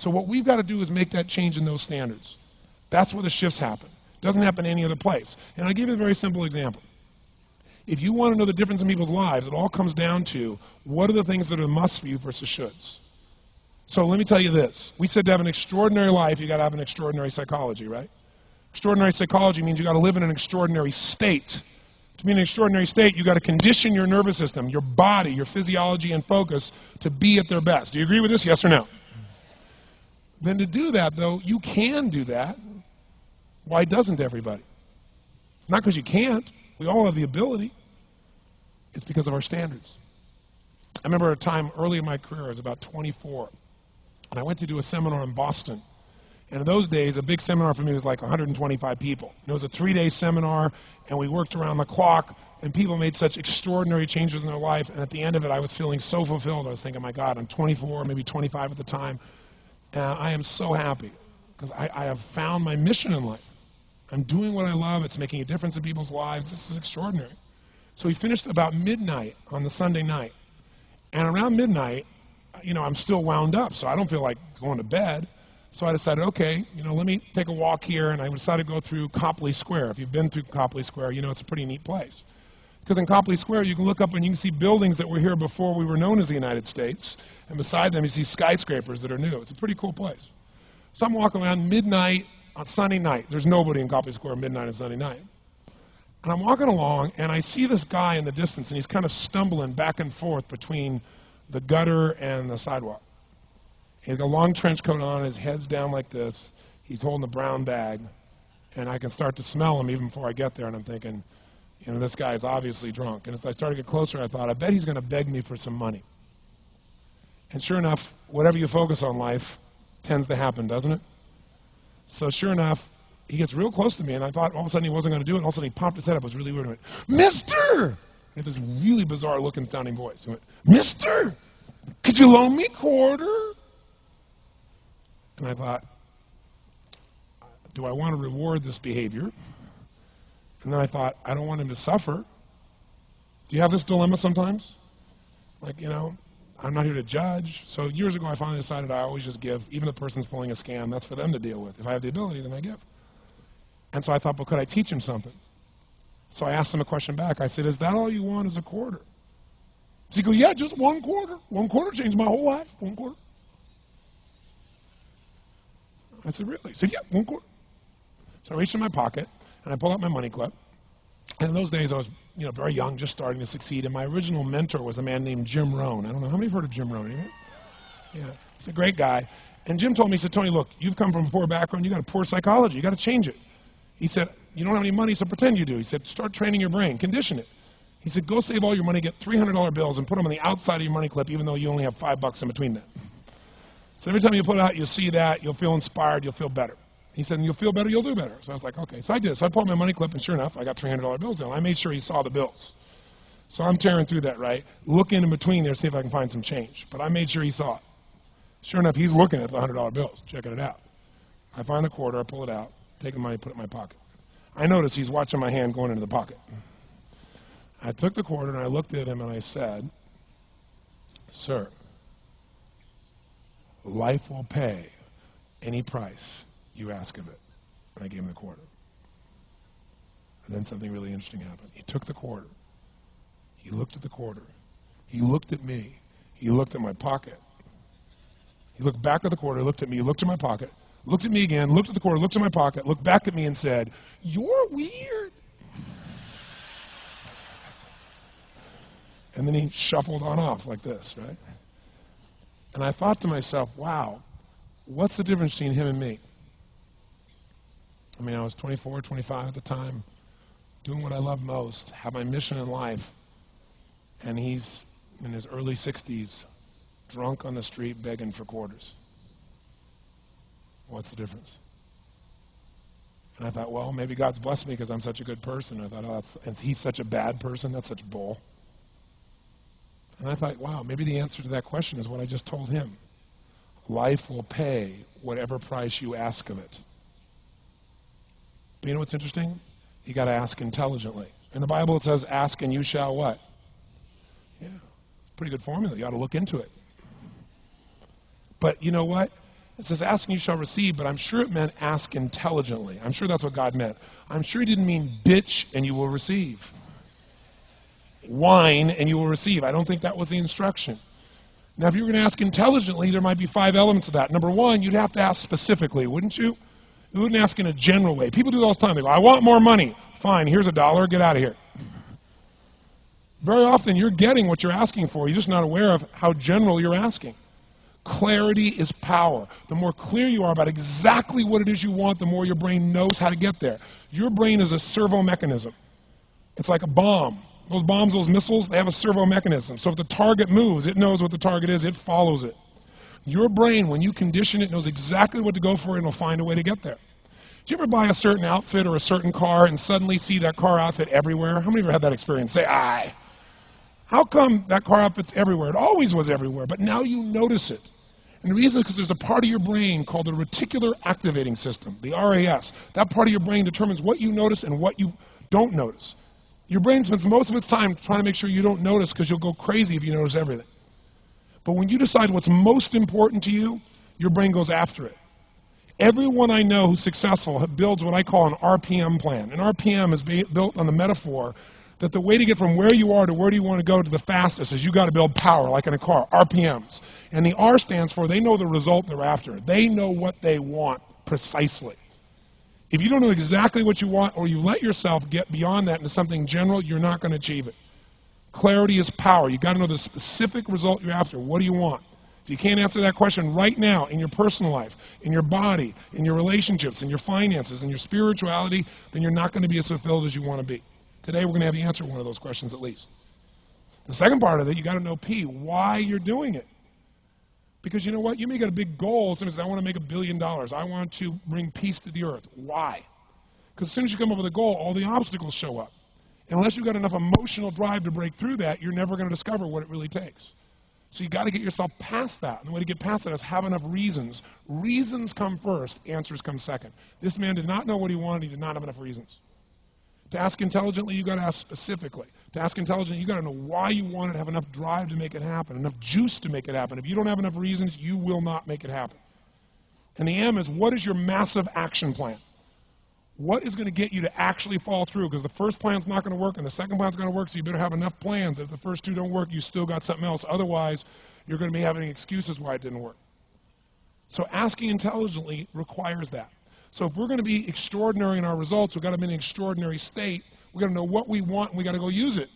So what we've got to do is make that change in those standards. That's where the shifts happen. It doesn't happen any other place. And I'll give you a very simple example. If you want to know the difference in people's lives, it all comes down to what are the things that are must for you versus shoulds. So let me tell you this. We said to have an extraordinary life, you got to have an extraordinary psychology, right? Extraordinary psychology means you got to live in an extraordinary state. To be in an extraordinary state, you got to condition your nervous system, your body, your physiology and focus to be at their best. Do you agree with this? Yes or no? Then to do that, though, you can do that. Why doesn't everybody? Not because you can't. We all have the ability. It's because of our standards. I remember a time early in my career, I was about 24, and I went to do a seminar in Boston. And in those days, a big seminar for me was like 125 people. And it was a 3-day seminar, and we worked around the clock, and people made such extraordinary changes in their life. And at the end of it, I was feeling so fulfilled. I was thinking, my God, I'm 24, maybe 25 at the time, and I am so happy because I have found my mission in life. I'm doing what I love. It's making a difference in people's lives. This is extraordinary. So we finished about midnight on the Sunday night. And around midnight, you know, I'm still wound up, so I don't feel like going to bed. So I decided, okay, you know, let me take a walk here, and I decided to go through Copley Square. If you've been through Copley Square, you know it's a pretty neat place. Because in Copley Square, you can look up and you can see buildings that were here before we were known as the United States, and beside them you see skyscrapers that are new. It's a pretty cool place. So I'm walking around midnight on Sunday night. There's nobody in Copley Square midnight on Sunday night. And I'm walking along, and I see this guy in the distance, and he's kind of stumbling back and forth between the gutter and the sidewalk. He's got a long trench coat on, his head's down like this, he's holding a brown bag, and I can start to smell him even before I get there, and I'm thinking, you know, this guy is obviously drunk. And as I started to get closer, I thought, I bet he's going to beg me for some money. And sure enough, whatever you focus on life tends to happen, doesn't it? So sure enough, he gets real close to me, and I thought all of a sudden he wasn't going to do it, and all of a sudden he popped his head up. It was really weird. He went, Mister! He had this really bizarre looking sounding voice. He went, Mister, could you loan me a quarter? And I thought, do I want to reward this behavior? And then I thought, I don't want him to suffer. Do you have this dilemma sometimes? Like, you know, I'm not here to judge. So years ago, I finally decided I always just give. Even the person's pulling a scam, that's for them to deal with. If I have the ability, then I give. And so I thought, well, could I teach him something? So I asked him a question back. I said, is that all you want is a quarter? Does he go, yeah, just 1 quarter. 1 quarter changed my whole life. 1 quarter. I said, really? He said, yeah, 1 quarter. So I reached in my pocket, and I pulled out my money clip. And in those days, I was, you know, very young, just starting to succeed. And my original mentor was a man named Jim Rohn. I don't know, how many have heard of Jim Rohn? Anybody? Yeah, he's a great guy. And Jim told me, he said, Tony, look, you've come from a poor background. You got a poor psychology. You got to change it. He said, you don't have any money, so pretend you do. He said, start training your brain. Condition it. He said, go save all your money, get $300 bills, and put them on the outside of your money clip, even though you only have $5 in between them. So every time you put it out, you'll see that, you'll feel inspired, you'll feel better. He said, and you'll feel better, you'll do better. So I was like, okay. So I did. So I pulled my money clip, and sure enough, I got $300 bills in. I made sure he saw the bills. So I'm tearing through that, right? Looking in between there, see if I can find some change. But I made sure he saw it. Sure enough, he's looking at the $100 bills, checking it out. I find the quarter, I pull it out, take the money, put it in my pocket. I notice he's watching my hand going into the pocket. I took the quarter, and I looked at him, and I said, sir, life will pay any price you ask of it. And I gave him the quarter. And then something really interesting happened. He took the quarter. He looked at the quarter. He looked at me. He looked at my pocket. He looked back at the quarter, looked at me, looked at my pocket, looked at me again, looked at the quarter, looked at my pocket, looked back at me and said, you're weird. And then he shuffled on off like this, right? And I thought to myself, wow, what's the difference between him and me? I mean, I was 24, 25 at the time, doing what I love most, have my mission in life, and he's in his early 60s, drunk on the street, begging for quarters. What's the difference? And I thought, well, maybe God's blessed me because I'm such a good person. I thought, oh, and he's such a bad person, that's such bull. And I thought, wow, maybe the answer to that question is what I just told him. Life will pay whatever price you ask of it. But you know what's interesting? You got to ask intelligently. In the Bible it says, ask and you shall what? Yeah, pretty good formula. You ought to look into it. But you know what? It says, ask and you shall receive, but I'm sure it meant ask intelligently. I'm sure that's what God meant. I'm sure he didn't mean bitch and you will receive. Whine and you will receive. I don't think that was the instruction. Now, if you were going to ask intelligently, there might be 5 elements of that. Number one, you'd have to ask specifically, wouldn't you? You wouldn't ask in a general way. People do that all the time. They go, I want more money. Fine, here's $1, get out of here. Very often, you're getting what you're asking for. You're just not aware of how general you're asking. Clarity is power. The more clear you are about exactly what it is you want, the more your brain knows how to get there. Your brain is a servo mechanism. It's like a bomb. Those bombs, those missiles, they have a servo mechanism. So if the target moves, it knows what the target is, it follows it. Your brain, when you condition it, knows exactly what to go for and it'll find a way to get there. Do you ever buy a certain outfit or a certain car and suddenly see that car outfit everywhere? How many of you have had that experience? Say, aye. How come that car outfit's everywhere? It always was everywhere, but now you notice it. And the reason is because there's a part of your brain called the reticular activating system, the RAS. That part of your brain determines what you notice and what you don't notice. Your brain spends most of its time trying to make sure you don't notice because you'll go crazy if you notice everything. But when you decide what's most important to you, your brain goes after it. Everyone I know who's successful builds what I call an RPM plan. An RPM is built on the metaphor that the way to get from where you are to where do you want to go to the fastest is you got to build power, like in a car, RPMs. And the R stands for they know the result they're after. They know what they want precisely. If you don't know exactly what you want or you let yourself get beyond that into something general, you're not going to achieve it. Clarity is power. You've got to know the specific result you're after. What do you want? If you can't answer that question right now in your personal life, in your body, in your relationships, in your finances, in your spirituality, then you're not going to be as fulfilled as you want to be. Today we're going to have you answer one of those questions at least. The second part of it, you got to know P, why you're doing it. Because you know what? You may get a big goal. Somebody says, I want to make $1 billion. I want to bring peace to the earth. Why? Because as soon as you come up with a goal, all the obstacles show up. And unless you've got enough emotional drive to break through that, you're never going to discover what it really takes. So you got to get yourself past that. And the way to get past that is have enough reasons. Reasons come first, answers come second. This man did not know what he wanted. He did not have enough reasons. To ask intelligently, you got to ask specifically. To ask intelligently, you got to know why you want it, have enough drive to make it happen, enough juice to make it happen. If you don't have enough reasons, you will not make it happen. And the M is, what is your massive action plan? What is going to get you to actually fall through? Because the first plan's not going to work and the second plan's going to work, so you better have enough plans that if the first two don't work, you still got something else. Otherwise, you're going to be having excuses why it didn't work. So asking intelligently requires that. So if we're going to be extraordinary in our results, we've got to be in an extraordinary state. We've got to know what we want and we've got to go use it.